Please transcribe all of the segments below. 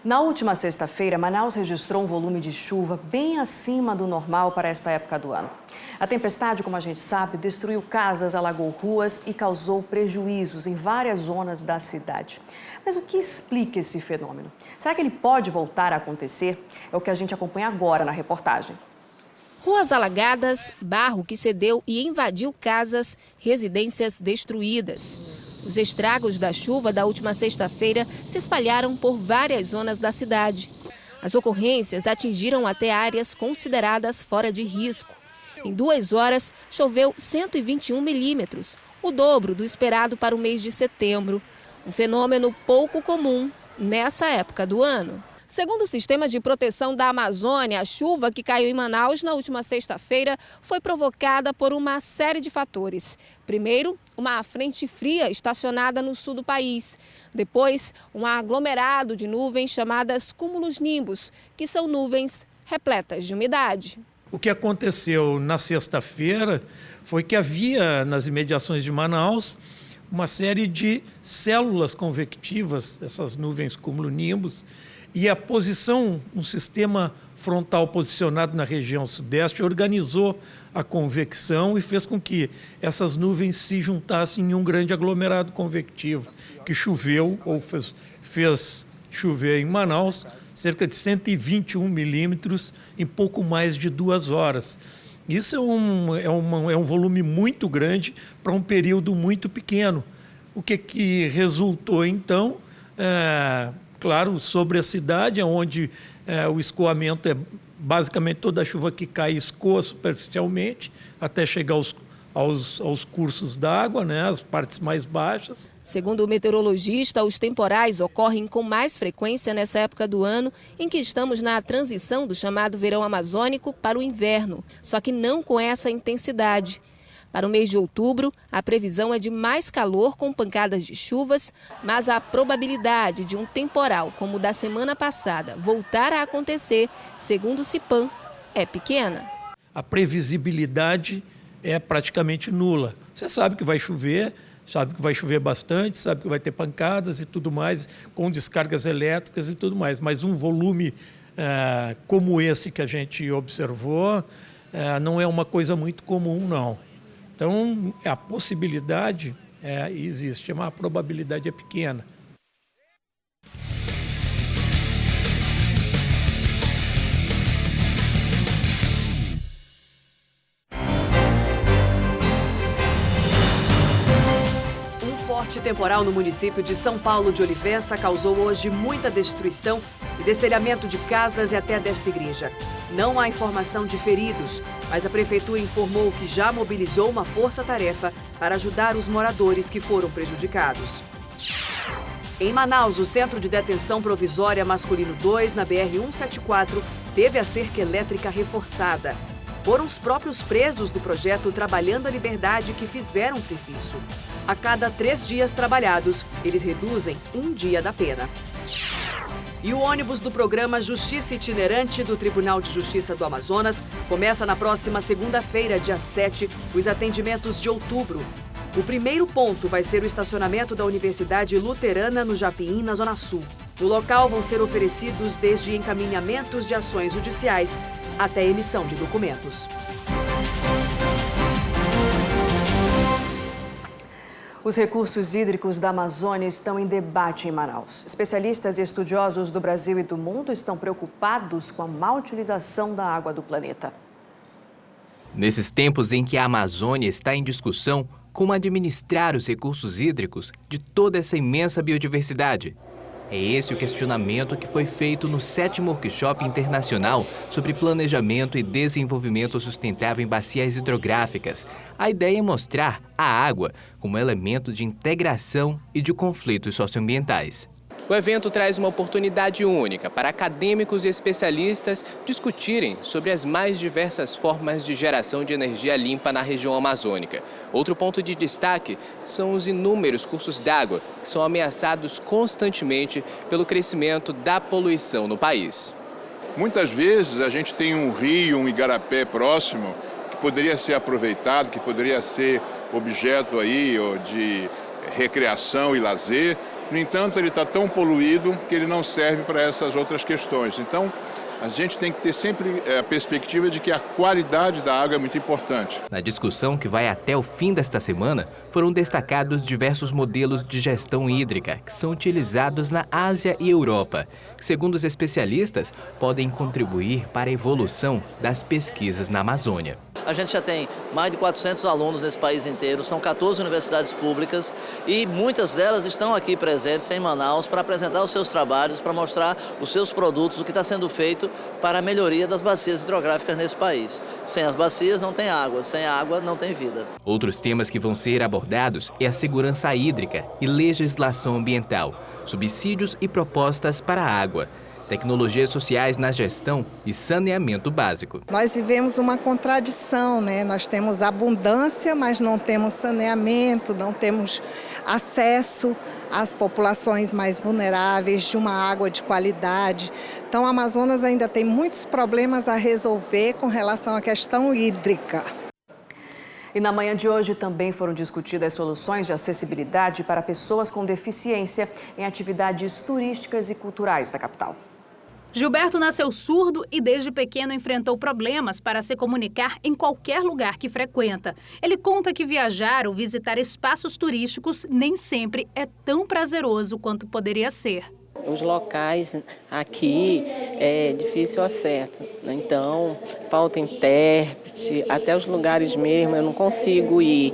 Na última sexta-feira, Manaus registrou um volume de chuva bem acima do normal para esta época do ano. A tempestade, como a gente sabe, destruiu casas, alagou ruas e causou prejuízos em várias zonas da cidade. Mas o que explica esse fenômeno? Será que ele pode voltar a acontecer? É o que a gente acompanha agora na reportagem. Ruas alagadas, barro que cedeu e invadiu casas, residências destruídas. Os estragos da chuva da última sexta-feira se espalharam por várias zonas da cidade. As ocorrências atingiram até áreas consideradas fora de risco. Em 2 horas, choveu 121 milímetros, o dobro do esperado para o mês de setembro. Um fenômeno pouco comum nessa época do ano. Segundo o Sistema de Proteção da Amazônia, a chuva que caiu em Manaus na última sexta-feira foi provocada por uma série de fatores. Primeiro, uma frente fria estacionada no sul do país. Depois, um aglomerado de nuvens chamadas cumulonimbus, que são nuvens repletas de umidade. O que aconteceu na sexta-feira foi que havia nas imediações de Manaus uma série de células convectivas, essas nuvens cumulonimbus, e a posição, um sistema frontal posicionado na região sudeste, organizou a convecção e fez com que essas nuvens se juntassem em um grande aglomerado convectivo, que choveu, ou fez chover em Manaus, cerca de 121 milímetros em pouco mais de 2 horas. Isso é um volume muito grande para um período muito pequeno. O que resultou, então, claro, sobre a cidade, onde o escoamento é basicamente toda a chuva que cai escoa superficialmente, até chegar aos cursos d'água, né, as partes mais baixas. Segundo o meteorologista, os temporais ocorrem com mais frequência nessa época do ano, em que estamos na transição do chamado verão amazônico para o inverno, só que não com essa intensidade. Para o mês de outubro, a previsão é de mais calor com pancadas de chuvas, mas a probabilidade de um temporal como o da semana passada voltar a acontecer, segundo o CIPAM, é pequena. A previsibilidade é praticamente nula. Você sabe que vai chover bastante, sabe que vai ter pancadas e tudo mais, com descargas elétricas e tudo mais, mas um volume como esse que a gente observou não é uma coisa muito comum, não. Então, a possibilidade existe, mas a probabilidade é pequena. Um forte temporal no município de São Paulo de Olivença causou hoje muita destruição e destelhamento de casas e até desta igreja. Não há informação de feridos, mas a prefeitura informou que já mobilizou uma força-tarefa para ajudar os moradores que foram prejudicados. Em Manaus, o Centro de Detenção Provisória Masculino 2, na BR-174, teve a cerca elétrica reforçada. Foram os próprios presos do projeto Trabalhando a Liberdade que fizeram o serviço. A cada 3 dias trabalhados, eles reduzem 1 dia da pena. E o ônibus do programa Justiça Itinerante do Tribunal de Justiça do Amazonas começa na próxima segunda-feira, dia 7, os atendimentos de outubro. O primeiro ponto vai ser o estacionamento da Universidade Luterana no Japim, na Zona Sul. No local vão ser oferecidos desde encaminhamentos de ações judiciais até emissão de documentos. Os recursos hídricos da Amazônia estão em debate em Manaus. Especialistas e estudiosos do Brasil e do mundo estão preocupados com a má utilização da água do planeta. Nesses tempos em que a Amazônia está em discussão, como administrar os recursos hídricos de toda essa imensa biodiversidade? É esse o questionamento que foi feito no 7º Workshop Internacional sobre Planejamento e Desenvolvimento Sustentável em Bacias Hidrográficas. A ideia é mostrar a água como elemento de integração e de conflitos socioambientais. O evento traz uma oportunidade única para acadêmicos e especialistas discutirem sobre as mais diversas formas de geração de energia limpa na região amazônica. Outro ponto de destaque são os inúmeros cursos d'água que são ameaçados constantemente pelo crescimento da poluição no país. Muitas vezes a gente tem um rio, um igarapé próximo que poderia ser aproveitado, que poderia ser objeto aí de recreação e lazer, No entanto, ele está tão poluído que ele não serve para essas outras questões. Então, a gente tem que ter sempre a perspectiva de que a qualidade da água é muito importante. Na discussão que vai até o fim desta semana, foram destacados diversos modelos de gestão hídrica que são utilizados na Ásia e Europa, que, segundo os especialistas, podem contribuir para a evolução das pesquisas na Amazônia. A gente já tem mais de 400 alunos nesse país inteiro, são 14 universidades públicas e muitas delas estão aqui presentes em Manaus para apresentar os seus trabalhos, para mostrar os seus produtos, o que está sendo feito para a melhoria das bacias hidrográficas nesse país. Sem as bacias não tem água, sem água não tem vida. Outros temas que vão ser abordados é a segurança hídrica e legislação ambiental, subsídios e propostas para a água, tecnologias sociais na gestão e saneamento básico. Nós vivemos uma contradição, né? Nós temos abundância, mas não temos saneamento, não temos acesso às populações mais vulneráveis de uma água de qualidade. Então, o Amazonas ainda tem muitos problemas a resolver com relação à questão hídrica. E na manhã de hoje também foram discutidas soluções de acessibilidade para pessoas com deficiência em atividades turísticas e culturais da capital. Gilberto nasceu surdo e desde pequeno enfrentou problemas para se comunicar em qualquer lugar que frequenta. Ele conta que viajar ou visitar espaços turísticos nem sempre é tão prazeroso quanto poderia ser. Os locais aqui é difícil acesso, então falta intérprete, até os lugares mesmo eu não consigo ir,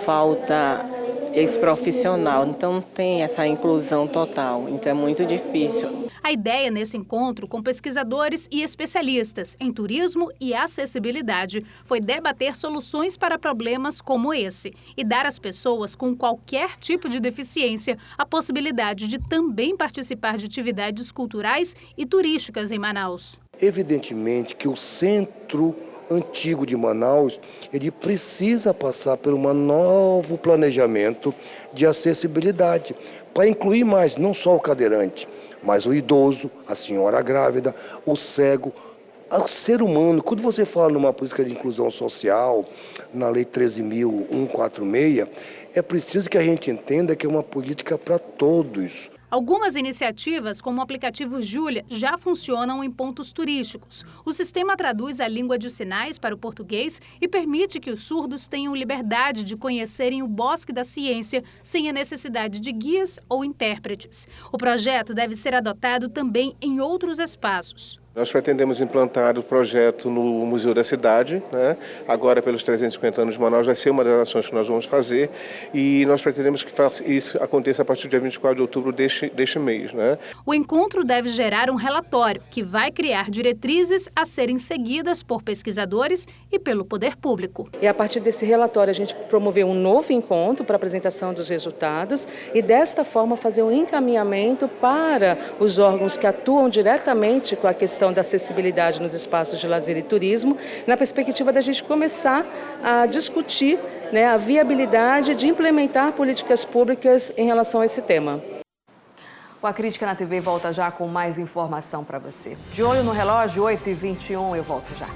falta esse profissional, então não tem essa inclusão total, então é muito difícil. A ideia nesse encontro com pesquisadores e especialistas em turismo e acessibilidade foi debater soluções para problemas como esse e dar às pessoas com qualquer tipo de deficiência a possibilidade de também participar de atividades culturais e turísticas em Manaus. Evidentemente que o centro antigo de Manaus, ele precisa passar por um novo planejamento de acessibilidade, para incluir mais não só o cadeirante, mas o idoso, a senhora grávida, o cego, o ser humano. Quando você fala numa política de inclusão social, na Lei 13.146, é preciso que a gente entenda que é uma política para todos. Algumas iniciativas, como o aplicativo Júlia, já funcionam em pontos turísticos. O sistema traduz a língua de sinais para o português e permite que os surdos tenham liberdade de conhecerem o bosque da ciência sem a necessidade de guias ou intérpretes. O projeto deve ser adotado também em outros espaços. Nós pretendemos implantar o projeto no Museu da Cidade, né? Agora pelos 350 anos de Manaus vai ser uma das ações que nós vamos fazer e nós pretendemos que isso aconteça a partir do dia 24 de outubro deste mês. Né? O encontro deve gerar um relatório que vai criar diretrizes a serem seguidas por pesquisadores e pelo poder público. E a partir desse relatório a gente promoveu um novo encontro para apresentação dos resultados e desta forma fazer um encaminhamento para os órgãos que atuam diretamente com a questão da acessibilidade nos espaços de lazer e turismo, na perspectiva da gente começar a discutir, né, a viabilidade de implementar políticas públicas em relação a esse tema. O A Crítica na TV volta já com mais informação para você. De olho no relógio, 8h21, eu volto já.